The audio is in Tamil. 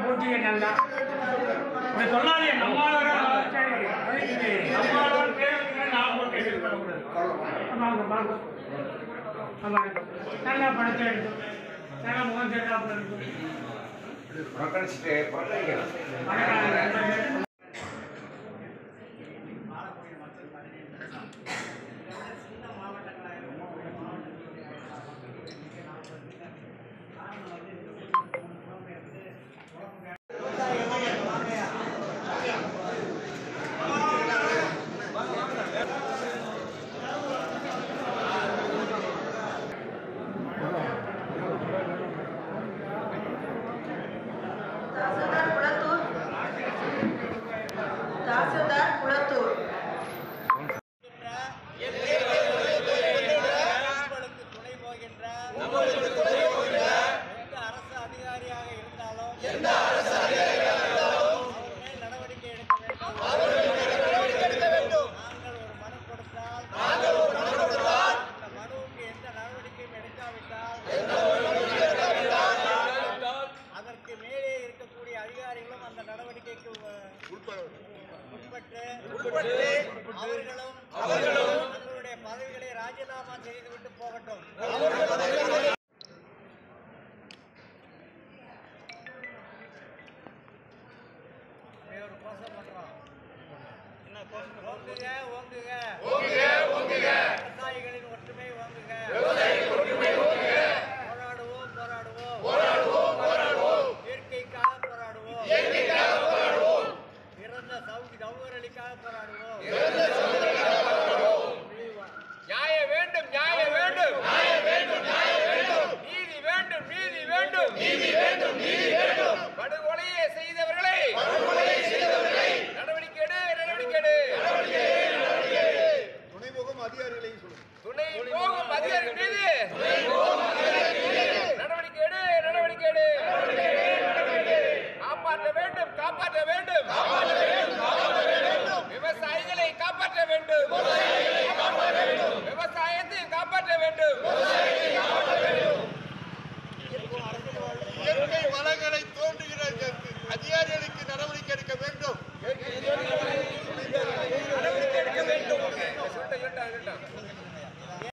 போட்டியை நல்லா சொல்லாதே நம்மளால நான் போட்டு நல்லா படத்தை எடுத்து நல்லா முகம் சேர்க்காமல் புறக்கணிச்சுட்டு அவர்களுடைய பதவிகளை ராஜினாமா செய்துவிட்டு போகட்டும். ஒரு கோஷம் பண்றோம். ஓங்குக விவசாயிகளின் ஒற்றுமை ஓங்குக. போராடுவோம் இயற்கைக்காக போராடுவோம். இறந்த சகோதரர்களுக்காக போராடுவோம். நியாயம் வேண்டும் நீதி வேண்டும் படுகொலையை செய்தவர்களை நடவடிக்கை எடு துணை போகும் அதிகாரிகள் மீது நடவடிக்கை எடு காப்பாற்ற வேண்டும் விவசாயிகளை காப்பாற்ற வேண்டும் விவசாயத்தை காப்பாற்ற வேண்டும்